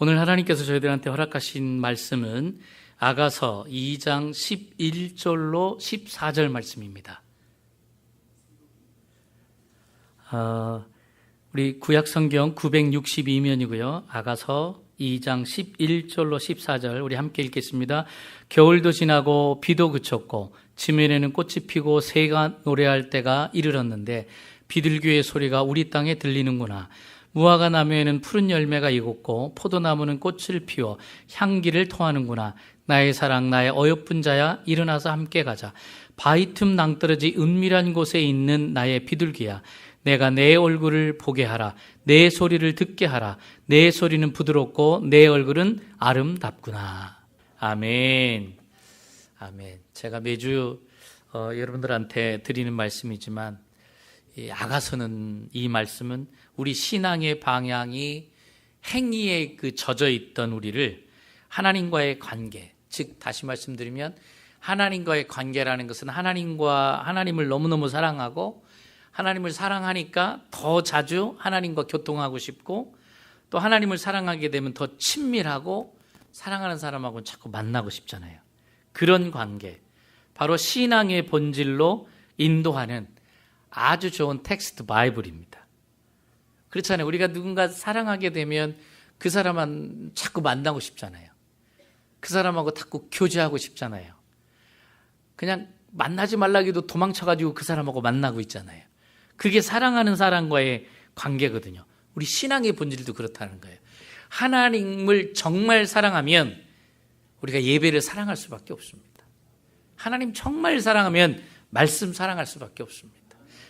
오늘 하나님께서 저희들한테 허락하신 말씀은 아가서 2장 11절로 14절 말씀입니다. 우리 구약성경 962면이고요. 아가서 2장 11절로 14절 우리 함께 읽겠습니다. 겨울도 지나고 비도 그쳤고 지면에는 꽃이 피고 새가 노래할 때가 이르렀는데 비둘기의 소리가 우리 땅에 들리는구나. 무화과 나무에는 푸른 열매가 익었고 포도나무는 꽃을 피워 향기를 토하는구나. 나의 사랑 나의 어여쁜 자야 일어나서 함께 가자. 바위 틈 낭떠러지 은밀한 곳에 있는 나의 비둘기야. 내가 내 얼굴을 보게 하라. 내 소리를 듣게 하라. 내 소리는 부드럽고 내 얼굴은 아름답구나. 아멘. 아멘. 제가 매주 여러분들한테 드리는 말씀이지만 아가서는 이 말씀은 우리 신앙의 방향이 행위에 젖어 있던 우리를 하나님과의 관계, 즉 다시 말씀드리면 하나님과의 관계라는 것은 하나님을 너무너무 사랑하고 하나님을 사랑하니까 더 자주 하나님과 교통하고 싶고 또 하나님을 사랑하게 되면 더 친밀하고 사랑하는 사람하고는 자꾸 만나고 싶잖아요. 그런 관계, 바로 신앙의 본질로 인도하는 아주 좋은 텍스트 바이블입니다. 그렇잖아요. 우리가 누군가 사랑하게 되면 그 사람만 자꾸 만나고 싶잖아요. 그 사람하고 자꾸 교제하고 싶잖아요. 그냥 만나지 말라기도 도망쳐가지고 그 사람하고 만나고 있잖아요. 그게 사랑하는 사람과의 관계거든요. 우리 신앙의 본질도 그렇다는 거예요. 하나님을 정말 사랑하면 우리가 예배를 사랑할 수밖에 없습니다. 하나님 정말 사랑하면 말씀 사랑할 수밖에 없습니다.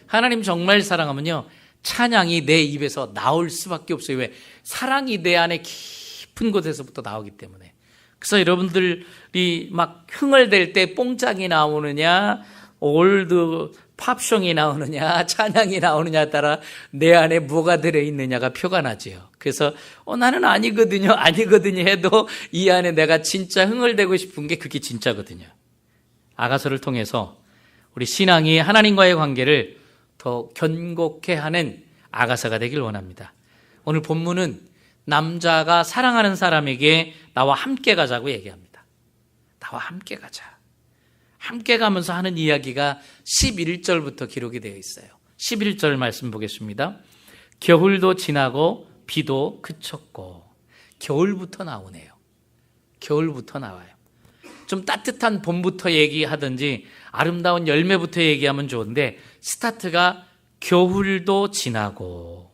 하나님 정말 사랑하면요 찬양이 내 입에서 나올 수밖에 없어요. 왜? 사랑이 내 안에 깊은 곳에서부터 나오기 때문에. 그래서 여러분들이 막 흥얼댈 때 뽕짝이 나오느냐 올드 팝송이 나오느냐 찬양이 나오느냐에 따라 내 안에 뭐가 들어있느냐가 표가 나죠. 그래서 나는 아니거든요 해도 이 안에 내가 진짜 흥얼대고 싶은 게 그게 진짜거든요. 아가서를 통해서 우리 신앙이 하나님과의 관계를 더 견고케 하는 아가서가 되길 원합니다. 오늘 본문은 남자가 사랑하는 사람에게 나와 함께 가자고 얘기합니다. 나와 함께 가자. 함께 가면서 하는 이야기가 11절부터 기록이 되어 있어요. 11절 말씀 보겠습니다. 겨울도 지나고 비도 그쳤고. 겨울부터 나오네요. 겨울부터 나와요. 좀 따뜻한 봄부터 얘기하든지 아름다운 열매부터 얘기하면 좋은데 스타트가 겨울도 지나고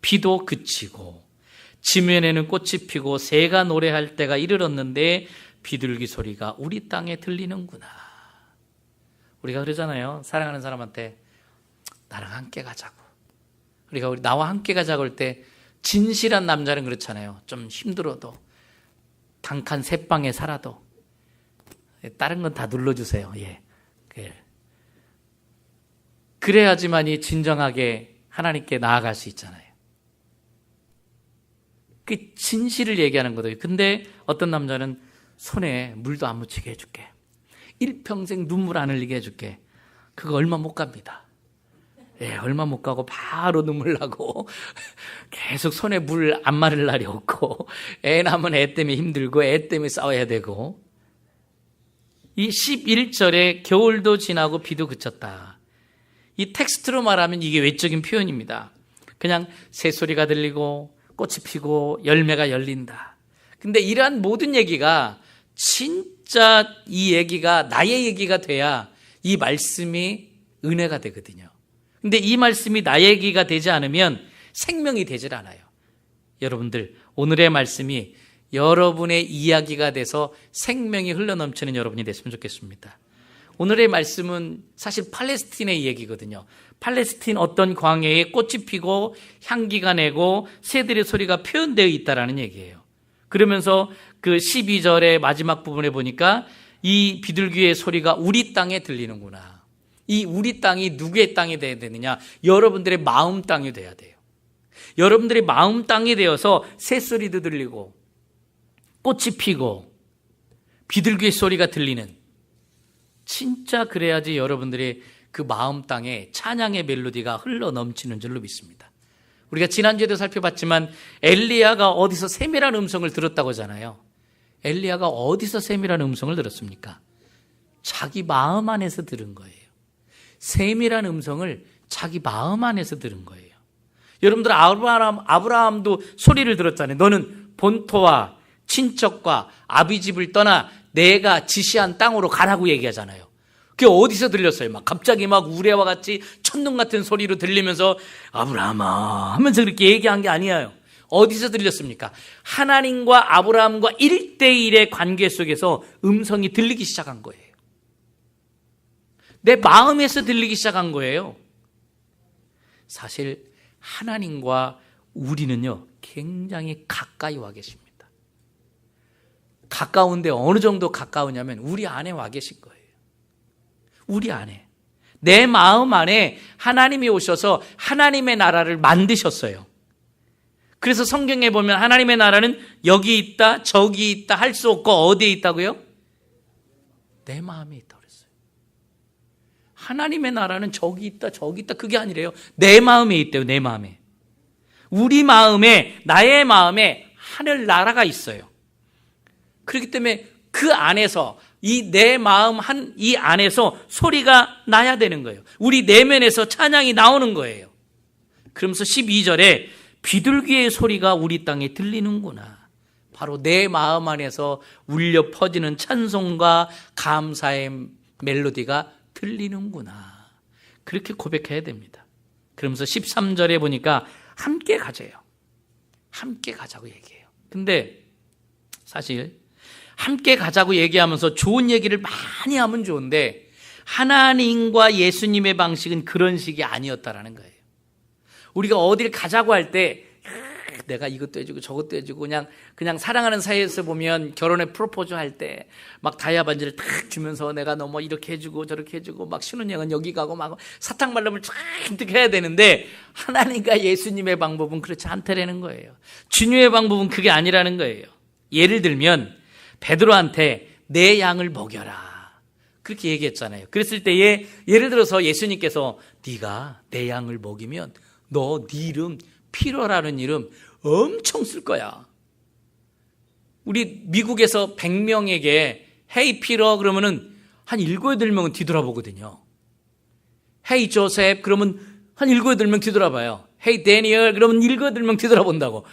비도 그치고 지면에는 꽃이 피고 새가 노래할 때가 이르렀는데 비둘기 소리가 우리 땅에 들리는구나. 우리가 그러잖아요. 사랑하는 사람한테 나랑 함께 가자고. 우리가 나와 함께 가자고 할 때 진실한 남자는 그렇잖아요. 좀 힘들어도 단칸 새방에 살아도 다른 건 다 눌러주세요. 예. 그래야지만이 진정하게 하나님께 나아갈 수 있잖아요. 그 진실을 얘기하는 거거든요. 근데 어떤 남자는 손에 물도 안 묻히게 해줄게. 일평생 눈물 안 흘리게 해줄게. 그거 얼마 못 갑니다. 예, 얼마 못 가고 바로 눈물 나고 계속 손에 물 안 마를 날이 없고 애 낳으면 애 때문에 힘들고 애 때문에 싸워야 되고. 이 11절에 겨울도 지나고 비도 그쳤다. 이 텍스트로 말하면 이게 외적인 표현입니다. 그냥 새소리가 들리고 꽃이 피고 열매가 열린다. 근데 이러한 모든 얘기가 진짜 이 얘기가 나의 얘기가 돼야 이 말씀이 은혜가 되거든요. 근데 이 말씀이 나의 얘기가 되지 않으면 생명이 되질 않아요. 여러분들, 오늘의 말씀이 여러분의 이야기가 돼서 생명이 흘러넘치는 여러분이 됐으면 좋겠습니다. 오늘의 말씀은 사실 팔레스틴의 얘기거든요. 팔레스틴 어떤 광야에 꽃이 피고 향기가 내고 새들의 소리가 표현되어 있다라는 얘기예요. 그러면서 그 12절의 마지막 부분에 보니까 이 비둘기의 소리가 우리 땅에 들리는구나. 이 우리 땅이 누구의 땅이 돼야 되느냐? 여러분들의 마음 땅이 돼야 돼요. 여러분들의 마음 땅이 되어서 새소리도 들리고 꽃이 피고 비둘기의 소리가 들리는, 진짜 그래야지 여러분들의 그 마음 땅에 찬양의 멜로디가 흘러 넘치는 줄로 믿습니다. 우리가 지난주에도 살펴봤지만 엘리야가 어디서 세밀한 음성을 들었다고 하잖아요. 엘리야가 어디서 세밀한 음성을 들었습니까? 자기 마음 안에서 들은 거예요. 세밀한 음성을 자기 마음 안에서 들은 거예요. 여러분들 아브라함도 소리를 들었잖아요. 너는 본토와 친척과 아비 집을 떠나 내가 지시한 땅으로 가라고 얘기하잖아요. 그게 어디서 들렸어요? 막 갑자기 막 우레와 같이 천둥 같은 소리로 들리면서 아브라함아 하면서 그렇게 얘기한 게 아니에요. 어디서 들렸습니까? 하나님과 아브라함과 1대1의 관계 속에서 음성이 들리기 시작한 거예요. 내 마음에서 들리기 시작한 거예요. 사실 하나님과 우리는요 굉장히 가까이 와 계십니다. 가까운데 어느 정도 가까우냐면 우리 안에 와 계신 거예요. 우리 안에, 내 마음 안에 하나님이 오셔서 하나님의 나라를 만드셨어요. 그래서 성경에 보면 하나님의 나라는 여기 있다 저기 있다 할 수 없고 어디에 있다고요? 내 마음에 있다고 그랬어요. 하나님의 나라는 저기 있다 저기 있다 그게 아니래요. 내 마음에 있대요. 내 마음에. 우리 마음에, 나의 마음에 하늘나라가 있어요. 그렇기 때문에 그 안에서 이 내 마음 이 안에서 소리가 나야 되는 거예요. 우리 내면에서 찬양이 나오는 거예요. 그러면서 12절에 비둘기의 소리가 우리 땅에 들리는구나. 바로 내 마음 안에서 울려 퍼지는 찬송과 감사의 멜로디가 들리는구나. 그렇게 고백해야 됩니다. 그러면서 13절에 보니까 함께 가자요. 함께 가자고 얘기해요. 근데 사실 함께 가자고 얘기하면서 좋은 얘기를 많이 하면 좋은데 하나님과 예수님의 방식은 그런 식이 아니었다라는 거예요. 우리가 어딜 가자고 할 때 내가 이것도 해주고 저것도 해주고 그냥 사랑하는 사이에서 보면 결혼에 프로포즈 할 때 막 다이아 반지를 탁 주면서 내가 너 뭐 이렇게 해주고 저렇게 해주고 막 신혼여행은 여기 가고 막 사탕 발람을 쫙 해야 되는데 하나님과 예수님의 방법은 그렇지 않다라는 거예요. 주님의 방법은 그게 아니라는 거예요. 예를 들면 베드로한테 내 양을 먹여라 그렇게 얘기했잖아요. 그랬을 때에 예를 들어서 예수님께서 네가 내 양을 먹이면 너 네 이름 피러라는 이름 엄청 쓸 거야. 우리 미국에서 100명에게 헤이 피러 그러면은 한 7, 8명은 뒤돌아보거든요. 헤이 조셉 그러면 한 7, 8명 뒤돌아봐요. 헤이 데니얼 그러면 7, 8명 뒤돌아본다고.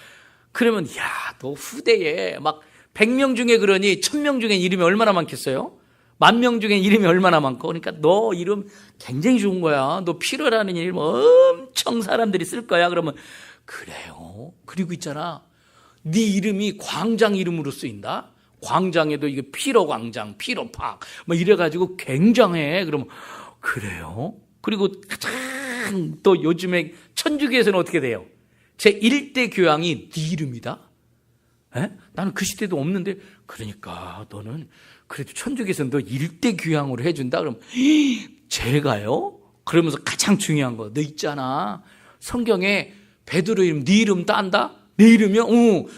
그러면 야, 너 후대에 막 100명 중에 그러니 1000명 중에 이름이 얼마나 많겠어요? 10,000명 중에 이름이 얼마나 많고. 그러니까 너 이름 굉장히 좋은 거야. 너 피러라는 이름 엄청 사람들이 쓸 거야. 그러면 그래요. 그리고 있잖아. 네 이름이 광장 이름으로 쓰인다. 광장에도 이게 피러 광장, 피러 팍, 뭐 이래가지고 굉장해. 그러면 그래요. 그리고 가장 또 요즘에 천주교에서는 어떻게 돼요? 제 1대 교양이 네 이름이다. 에? 나는 그 시대도 없는데 그러니까 너는 그래도 천주교에서는 너 1대 교양으로 해준다. 그럼 제가요? 그러면서 가장 중요한 거 너 있잖아. 성경에 베드로 이름 네 이름 딴다? 내 이름이요?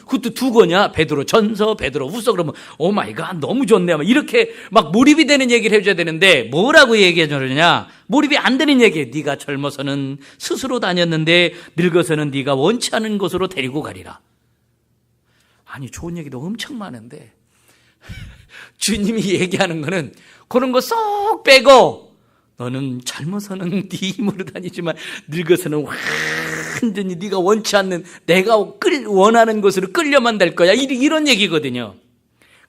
그것도 두 거냐? 베드로 전서, 베드로 후서. 그러면 오 마이 갓 너무 좋네. 이렇게 막 몰입이 되는 얘기를 해줘야 되는데 뭐라고 얘기해 주느냐? 몰입이 안 되는 얘기예요. 네가 젊어서는 스스로 다녔는데 늙어서는 네가 원치 않은 곳으로 데리고 가리라. 아니 좋은 얘기도 엄청 많은데 주님이 얘기하는 거는 그런 거 쏙 빼고 너는 젊어서는 네 힘으로 다니지만 늙어서는 완전히 네가 원치 않는 내가 원하는 곳으로 끌려만 될 거야. 이런 얘기거든요.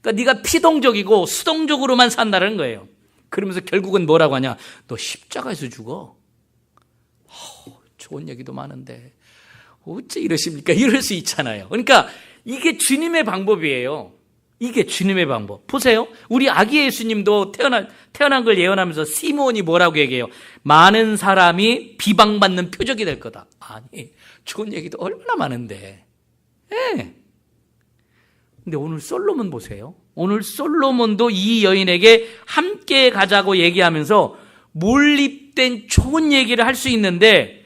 그러니까 네가 피동적이고 수동적으로만 산다는 거예요. 그러면서 결국은 뭐라고 하냐? 너 십자가에서 죽어. 좋은 얘기도 많은데 어째 이러십니까? 이럴 수 있잖아요. 그러니까 이게 주님의 방법이에요. 이게 주님의 방법. 보세요. 우리 아기 예수님도 태어난 걸 예언하면서 시몬이 뭐라고 얘기해요? 많은 사람이 비방받는 표적이 될 거다. 아니, 좋은 얘기도 얼마나 많은데. 예. 근데 오늘 솔로몬 보세요. 오늘 솔로몬도 이 여인에게 함께 가자고 얘기하면서 몰입된 좋은 얘기를 할 수 있는데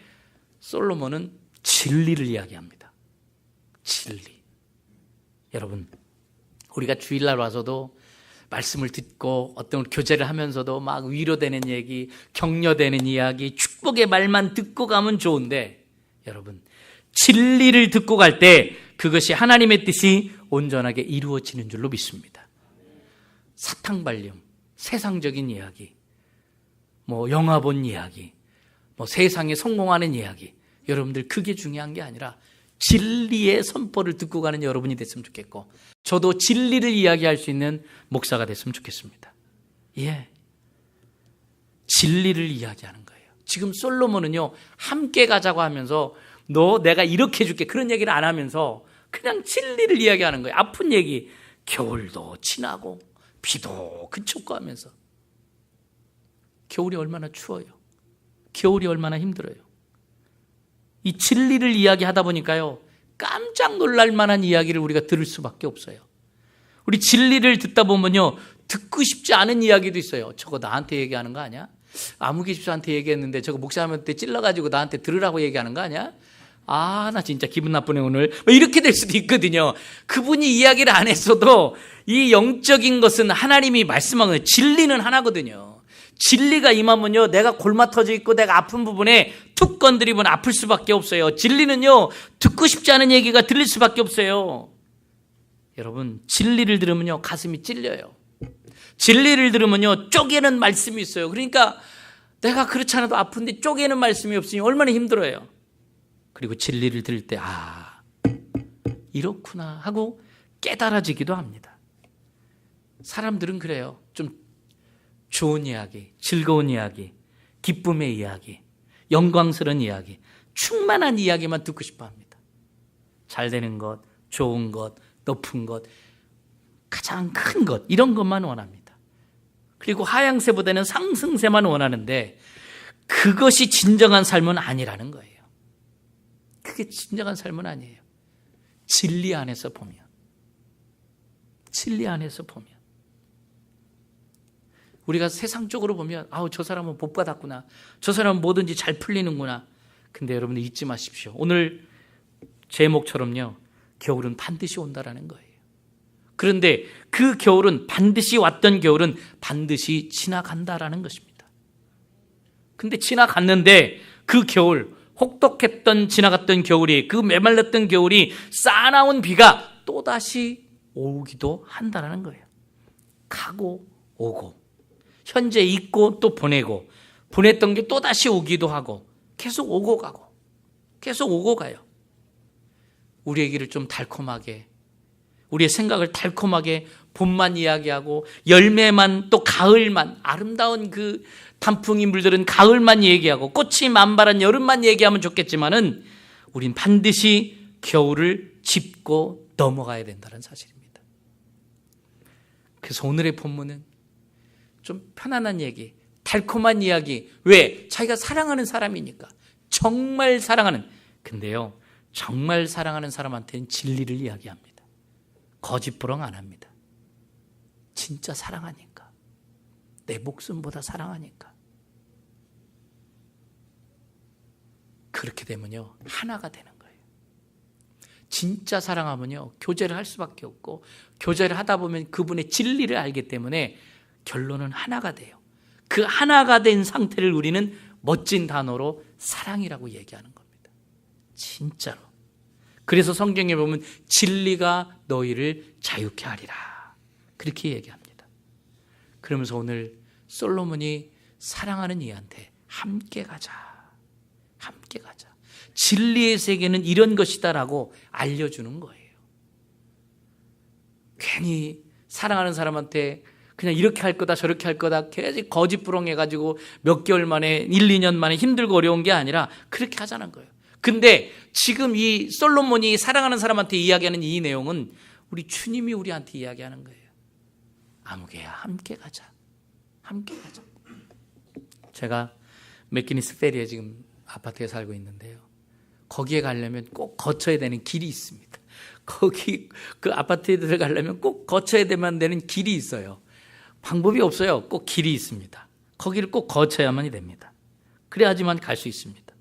솔로몬은 진리를 이야기합니다. 진리. 여러분, 우리가 주일날 와서도 말씀을 듣고 어떤 교제를 하면서도 막 위로되는 얘기, 격려되는 이야기, 축복의 말만 듣고 가면 좋은데 여러분, 진리를 듣고 갈 때 그것이 하나님의 뜻이 온전하게 이루어지는 줄로 믿습니다. 사탕발림, 세상적인 이야기, 영화 본 이야기, 세상에 성공하는 이야기, 여러분들 그게 중요한 게 아니라 진리의 선포를 듣고 가는 여러분이 됐으면 좋겠고, 저도 진리를 이야기할 수 있는 목사가 됐으면 좋겠습니다. 예, 진리를 이야기하는 거예요. 지금 솔로몬은요, 함께 가자고 하면서 내가 이렇게 해줄게 그런 얘기를 안 하면서 그냥 진리를 이야기하는 거예요. 아픈 얘기, 겨울도 지나고 비도 그쳤고 하면서. 겨울이 얼마나 추워요. 겨울이 얼마나 힘들어요. 이 진리를 이야기하다 보니까요, 깜짝 놀랄 만한 이야기를 우리가 들을 수밖에 없어요. 우리 진리를 듣다 보면요, 듣고 싶지 않은 이야기도 있어요. 저거 나한테 얘기하는 거 아니야? 아무개 집사한테 얘기했는데 저거 목사님한테 찔러가지고 나한테 들으라고 얘기하는 거 아니야? 나 진짜 기분 나쁘네 오늘. 이렇게 될 수도 있거든요. 그분이 이야기를 안 했어도 이 영적인 것은 하나님이 말씀한 거예요. 진리는 하나거든요. 진리가 임하면요, 내가 골마 터져 있고 내가 아픈 부분에 툭 건드리면 아플 수밖에 없어요. 진리는요, 듣고 싶지 않은 얘기가 들릴 수밖에 없어요. 여러분, 진리를 들으면요, 가슴이 찔려요. 진리를 들으면요, 쪼개는 말씀이 있어요. 그러니까 내가 그렇지 않아도 아픈데 쪼개는 말씀이 없으니 얼마나 힘들어요. 그리고 진리를 들을 때 이렇구나 하고 깨달아지기도 합니다. 사람들은 그래요. 좀 좋은 이야기, 즐거운 이야기, 기쁨의 이야기, 영광스러운 이야기, 충만한 이야기만 듣고 싶어 합니다. 잘 되는 것, 좋은 것, 높은 것, 가장 큰 것, 이런 것만 원합니다. 그리고 하향세보다는 상승세만 원하는데 그것이 진정한 삶은 아니라는 거예요. 그게 진정한 삶은 아니에요. 진리 안에서 보면, 진리 안에서 보면, 우리가 세상적으로 보면 저 사람은 복 받았구나, 저 사람은 뭐든지 잘 풀리는구나. 근데 여러분들 잊지 마십시오. 오늘 제목처럼요, 겨울은 반드시 온다라는 거예요. 그런데 그 겨울은, 반드시 왔던 겨울은 반드시 지나간다라는 것입니다. 근데 지나갔는데 그 겨울, 혹독했던 지나갔던 겨울이, 그 메말랐던 겨울이 쌓아나온 비가 또다시 오기도 한다는 거예요. 가고 오고, 현재 있고 또 보내고, 보냈던 게 또다시 오기도 하고, 계속 오고 가고, 계속 오고 가요. 우리의 길을 좀 달콤하게, 우리의 생각을 달콤하게 봄만 이야기하고 열매만, 또 가을만, 아름다운 그 단풍이 물들은 가을만 얘기하고 꽃이 만발한 여름만 얘기하면 좋겠지만은 우린 반드시 겨울을 짚고 넘어가야 된다는 사실입니다. 그래서 오늘의 본문은 좀 편안한 얘기, 달콤한 이야기. 왜? 자기가 사랑하는 사람이니까. 정말 사랑하는. 근데요, 정말 사랑하는 사람한테는 진리를 이야기합니다. 거짓부렁 안 합니다. 진짜 사랑하니까, 내 목숨보다 사랑하니까. 그렇게 되면요, 하나가 되는 거예요. 진짜 사랑하면요, 교제를 할 수밖에 없고, 교제를 하다 보면 그분의 진리를 알기 때문에 결론은 하나가 돼요. 그 하나가 된 상태를 우리는 멋진 단어로 사랑이라고 얘기하는 겁니다. 진짜로. 그래서 성경에 보면 진리가 너희를 자유케 하리라, 그렇게 얘기합니다. 그러면서 오늘 솔로몬이 사랑하는 이한테 함께 가자, 함께 가자. 진리의 세계는 이런 것이다라고 알려주는 거예요. 괜히 사랑하는 사람한테 그냥 이렇게 할 거다 저렇게 할 거다 계속 거짓부렁해가지고 몇 개월 만에 1, 2년 만에 힘들고 어려운 게 아니라 그렇게 하자는 거예요. 근데 지금 이 솔로몬이 사랑하는 사람한테 이야기하는 이 내용은 우리 주님이 우리한테 이야기하는 거예요. 아무개야, 함께 가자, 함께 가자. 제가 맥기니스 페리에 지금 아파트에 살고 있는데요, 거기에 가려면 꼭 거쳐야 되는 길이 있습니다. 거기 그 아파트에 들어가려면 꼭 거쳐야 되는 길이 있어요. 방법이 없어요. 꼭 길이 있습니다. 거기를 꼭 거쳐야만이 됩니다. 그래야지만 갈 수 있습니다.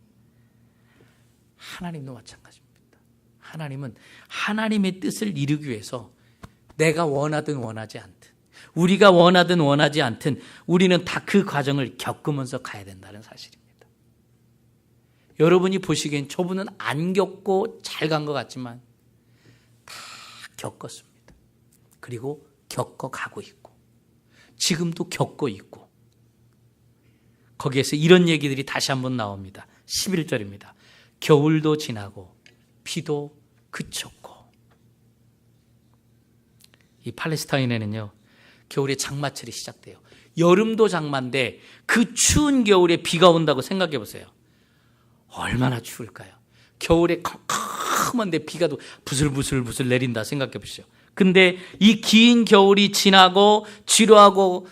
하나님도 마찬가지입니다. 하나님은 하나님의 뜻을 이루기 위해서 내가 원하든 원하지 않든, 우리가 원하든 원하지 않든 우리는 다 그 과정을 겪으면서 가야 된다는 사실입니다. 여러분이 보시기엔 저분은 안 겪고 잘 간 것 같지만 다 겪었습니다. 그리고 겪어가고 있고 지금도 겪고 있고 거기에서 이런 얘기들이 다시 한번 나옵니다. 11절입니다. 겨울도 지나고 비도 그쳤고. 이 팔레스타인에는요, 겨울에 장마철이 시작돼요. 여름도 장마인데 그 추운 겨울에 비가 온다고 생각해 보세요. 얼마나 추울까요? 겨울에 컴컴한데 비가 부슬부슬 내린다 생각해 보시죠. 근데 이 긴 겨울이 지나고 지루하고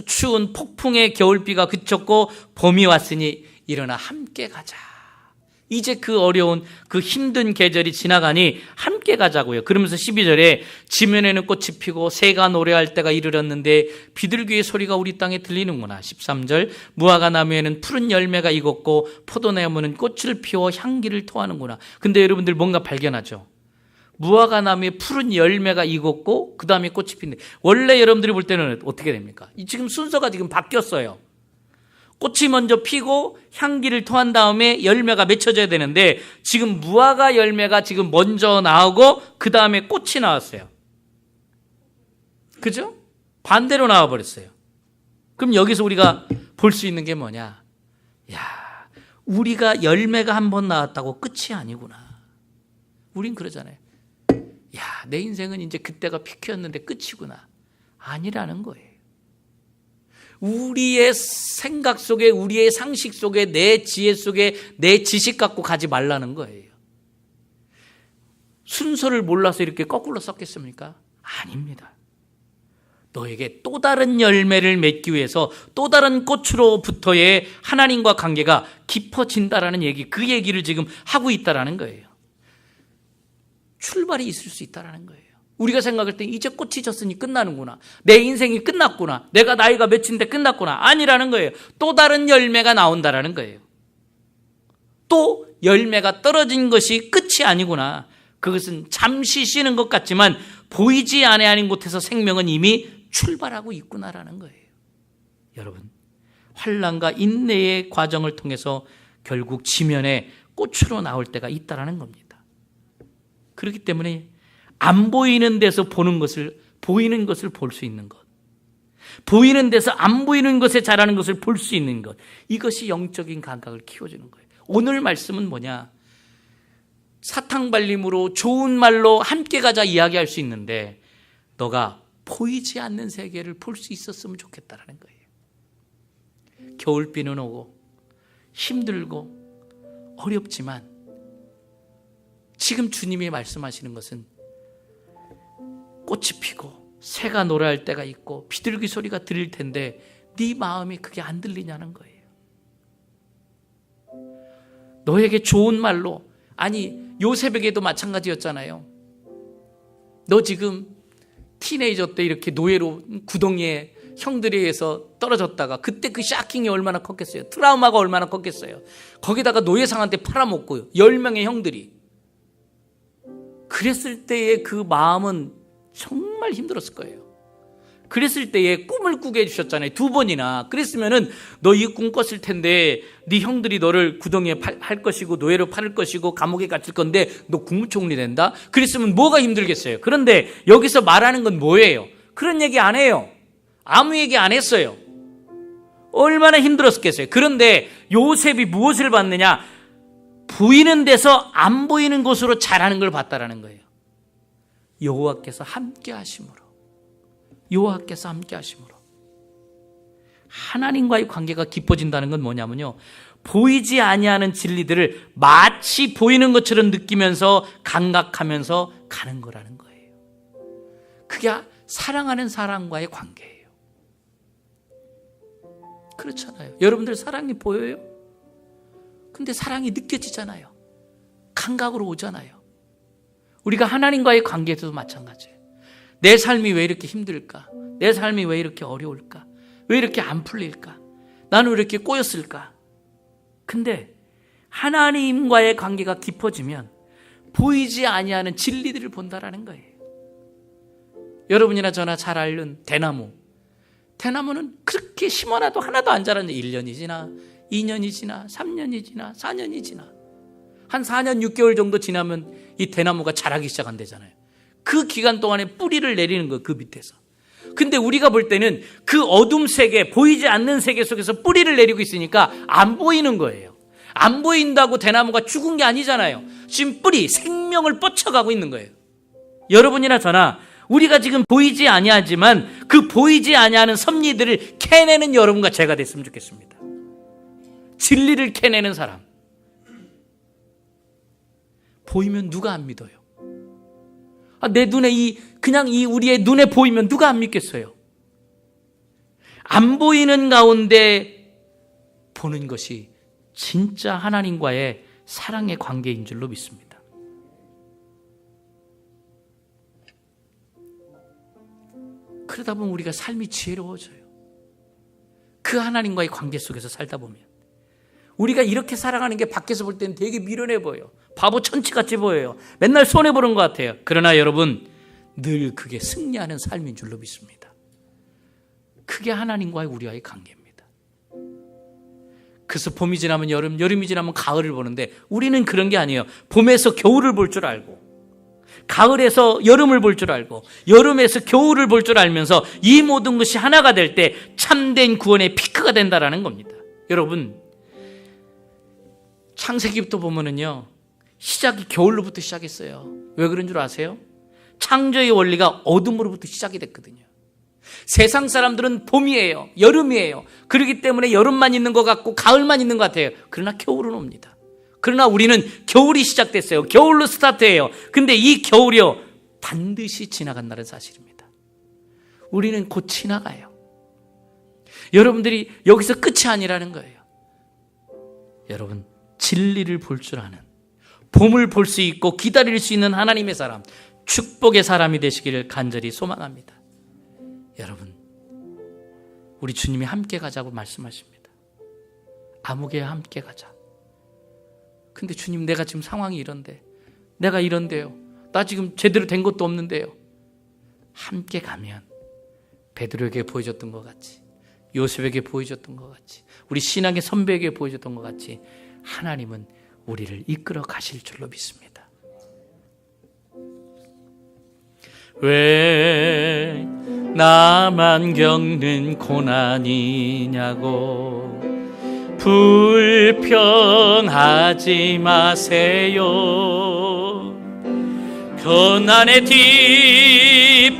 추운 폭풍의 겨울비가 그쳤고 봄이 왔으니 일어나 함께 가자. 이제 그 어려운 그 힘든 계절이 지나가니 함께 가자고요. 그러면서 12절에 지면에는 꽃이 피고 새가 노래할 때가 이르렀는데 비둘기의 소리가 우리 땅에 들리는구나. 13절 무화과 나무에는 푸른 열매가 익었고 포도나무는 꽃을 피워 향기를 토하는구나. 근데 여러분들 뭔가 발견하죠? 무화과 나무에 푸른 열매가 익었고 그 다음에 꽃이 피는데 원래 여러분들이 볼 때는 어떻게 됩니까? 지금 순서가 지금 바뀌었어요. 꽃이 먼저 피고 향기를 토한 다음에 열매가 맺혀져야 되는데 지금 무화과 열매가 지금 먼저 나오고 그 다음에 꽃이 나왔어요. 그죠? 반대로 나와버렸어요. 그럼 여기서 우리가 볼 수 있는 게 뭐냐? 야, 우리가 열매가 한 번 나왔다고 끝이 아니구나. 우린 그러잖아요. 야, 내 인생은 이제 그때가 피크였는데 끝이구나. 아니라는 거예요. 우리의 생각 속에, 우리의 상식 속에, 내 지혜 속에, 내 지식 갖고 가지 말라는 거예요. 순서를 몰라서 이렇게 거꾸로 썼겠습니까? 아닙니다. 너에게 또 다른 열매를 맺기 위해서 또 다른 꽃으로부터의 하나님과 관계가 깊어진다라는 얘기, 그 얘기를 지금 하고 있다라는 거예요. 출발이 있을 수 있다라는 거예요. 우리가 생각할 때 이제 꽃이 졌으니 끝나는구나. 내 인생이 끝났구나. 내가 나이가 몇인데 끝났구나. 아니라는 거예요. 또 다른 열매가 나온다라는 거예요. 또 열매가 떨어진 것이 끝이 아니구나. 그것은 잠시 쉬는 것 같지만 보이지 아니하는 곳에서 생명은 이미 출발하고 있구나라는 거예요. 여러분, 환난과 인내의 과정을 통해서 결국 지면에 꽃으로 나올 때가 있다라는 겁니다. 그렇기 때문에 안 보이는 데서 보는 것을, 보이는 것을 볼 수 있는 것, 보이는 데서 안 보이는 것에 자라는 것을 볼 수 있는 것, 이것이 영적인 감각을 키워주는 거예요. 오늘 말씀은 뭐냐? 사탕발림으로 좋은 말로 함께 가자 이야기할 수 있는데 너가 보이지 않는 세계를 볼 수 있었으면 좋겠다라는 거예요. 겨울비는 오고 힘들고 어렵지만 지금 주님이 말씀하시는 것은 꽃이 피고 새가 노래할 때가 있고 비둘기 소리가 들릴 텐데 네 마음이 그게 안 들리냐는 거예요. 너에게 좋은 말로, 아니 요셉에게도 마찬가지였잖아요. 너 지금 티네이저 때 이렇게 노예로 구덩이에 형들에 의해서 떨어졌다가 그때 그 샤킹이 얼마나 컸겠어요. 트라우마가 얼마나 컸겠어요. 거기다가 노예상한테 팔아먹고요. 10명의 형들이. 그랬을 때의 그 마음은 정말 힘들었을 거예요. 그랬을 때에 꿈을 꾸게 해주셨잖아요. 2번이나. 그랬으면은 너 이 꿈 꿨을 텐데 네 형들이 너를 구덩이에 할 것이고 노예로 팔을 것이고 감옥에 갇힐 건데 너 국무총리 된다? 그랬으면 뭐가 힘들겠어요. 그런데 여기서 말하는 건 뭐예요? 그런 얘기 안 해요. 아무 얘기 안 했어요. 얼마나 힘들었겠어요. 그런데 요셉이 무엇을 봤느냐? 보이는 데서 안 보이는 곳으로 자라는 걸 봤다라는 거예요. 여호와께서 함께 하심으로, 여호와께서 함께 하심으로 하나님과의 관계가 깊어진다는 건 뭐냐면요, 보이지 아니하는 진리들을 마치 보이는 것처럼 느끼면서 감각하면서 가는 거라는 거예요. 그게 사랑하는 사람과의 관계예요. 그렇잖아요. 여러분들 사랑이 보여요? 근데 사랑이 느껴지잖아요. 감각으로 오잖아요. 우리가 하나님과의 관계에서도 마찬가지예요. 내 삶이 왜 이렇게 힘들까? 내 삶이 왜 이렇게 어려울까? 왜 이렇게 안 풀릴까? 나는 왜 이렇게 꼬였을까? 근데 하나님과의 관계가 깊어지면 보이지 아니하는 진리들을 본다라는 거예요. 여러분이나 저나 잘 알는 대나무. 대나무는 그렇게 심어놔도 하나도 안 자라는데 1년이 지나 2년이 지나 3년이 지나 4년이 지나 한 4년 6개월 정도 지나면 이 대나무가 자라기 시작한대잖아요. 그 기간 동안에 뿌리를 내리는 거예요. 그 밑에서. 근데 우리가 볼 때는 그 어둠 세계, 보이지 않는 세계 속에서 뿌리를 내리고 있으니까 안 보이는 거예요. 안 보인다고 대나무가 죽은 게 아니잖아요. 지금 뿌리, 생명을 뻗쳐가고 있는 거예요. 여러분이나 저나 우리가 지금 보이지 아니하지만 그 보이지 아니하는 섭리들을 캐내는 여러분과 제가 됐으면 좋겠습니다. 진리를 캐내는 사람. 보이면 누가 안 믿어요? 내 눈에 그냥 우리의 눈에 보이면 누가 안 믿겠어요? 안 보이는 가운데 보는 것이 진짜 하나님과의 사랑의 관계인 줄로 믿습니다. 그러다 보면 우리가 삶이 지혜로워져요. 그 하나님과의 관계 속에서 살다 보면 우리가 이렇게 살아가는 게 밖에서 볼 때는 되게 미련해 보여요. 바보 천치같이 보여요. 맨날 손해보는 것 같아요. 그러나 여러분, 늘 그게 승리하는 삶인 줄로 믿습니다. 그게 하나님과의 우리와의 관계입니다. 그래서 봄이 지나면 여름, 여름이 지나면 가을을 보는데 우리는 그런 게 아니에요. 봄에서 겨울을 볼 줄 알고, 가을에서 여름을 볼 줄 알고, 여름에서 겨울을 볼 줄 알면서 이 모든 것이 하나가 될 때 참된 구원의 피크가 된다라는 겁니다. 여러분, 창세기부터 보면은요, 시작이 겨울로부터 시작했어요. 왜 그런 줄 아세요? 창조의 원리가 어둠으로부터 시작이 됐거든요. 세상 사람들은 봄이에요, 여름이에요. 그렇기 때문에 여름만 있는 것 같고 가을만 있는 것 같아요. 그러나 겨울은 옵니다. 그러나 우리는 겨울이 시작됐어요. 겨울로 스타트해요. 근데 이 겨울이요, 반드시 지나간다는 사실입니다. 우리는 곧 지나가요. 여러분들이 여기서 끝이 아니라는 거예요. 여러분, 진리를 볼 줄 아는, 봄을 볼 수 있고 기다릴 수 있는 하나님의 사람, 축복의 사람이 되시기를 간절히 소망합니다. 여러분, 우리 주님이 함께 가자고 말씀하십니다. 아무개에 함께 가자. 근데 주님, 내가 지금 상황이 이런데, 내가 이런데요, 나 지금 제대로 된 것도 없는데요. 함께 가면 베드로에게 보여줬던 것 같이, 요셉에게 보여줬던 것 같이, 우리 신앙의 선배에게 보여줬던 것 같이 하나님은 우리를 이끌어 가실 줄로 믿습니다. 왜 나만 겪는 고난이냐고 불평하지 마세요. 고난의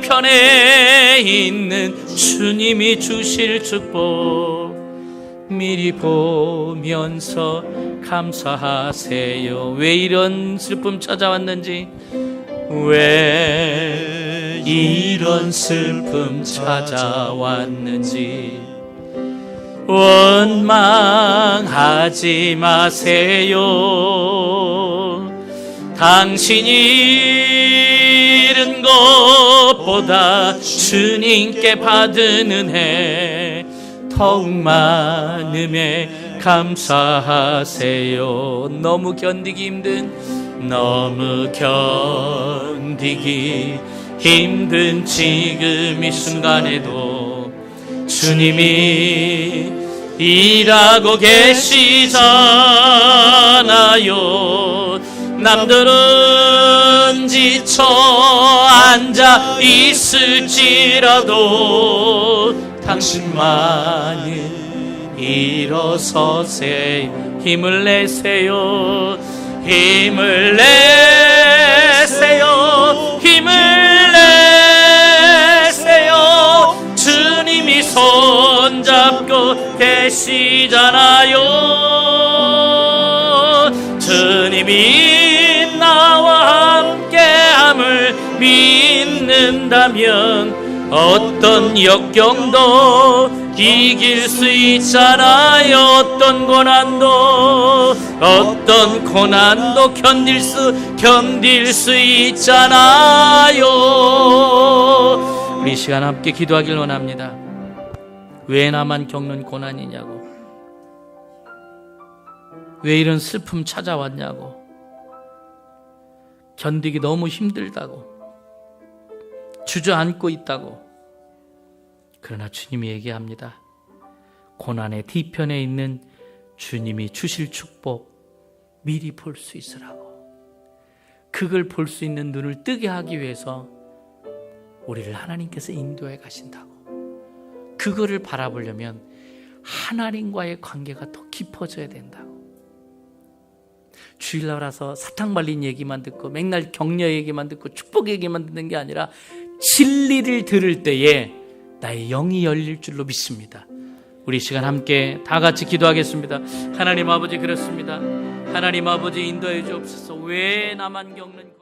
뒤편에 있는 주님이 주실 축복 미리 보면서 감사하세요. 왜 이런 슬픔 찾아왔는지, 왜 이런 슬픔 찾아왔는지 원망하지 마세요. 당신이 잃은 것보다 주님께 받은 은혜 더욱 많음에 감사하세요. 너무 견디기 힘든 지금 이 순간에도 주님이 일하고 계시잖아요. 남들은 지쳐 앉아 있을지라도 당신만은 일어서세요. 힘을 내세요. 힘을 내세요. 힘을 내세요. 주님이 손잡고 계시잖아요. 주님이 나와 함께함을 믿는다면 어떤 역경도 이길 수 있잖아요. 어떤 고난도 견딜 수 있잖아요. 우리 시간 함께 기도하길 원합니다. 왜 나만 겪는 고난이냐고, 왜 이런 슬픔 찾아왔냐고, 견디기 너무 힘들다고, 주저앉고 있다고. 그러나 주님이 얘기합니다. 고난의 뒤편에 있는 주님이 주실 축복 미리 볼 수 있으라고, 그걸 볼 수 있는 눈을 뜨게 하기 위해서 우리를 하나님께서 인도해 가신다고. 그거를 바라보려면 하나님과의 관계가 더 깊어져야 된다고. 주일날 와서 사탕 발린 얘기만 듣고 맨날 격려 얘기만 듣고 축복 얘기만 듣는 게 아니라 진리를 들을 때에 나의 영이 열릴 줄로 믿습니다. 우리 시간 함께 다 같이 기도하겠습니다. 하나님 아버지, 그렇습니다. 하나님 아버지, 인도해 주옵소서. 왜 나만 겪는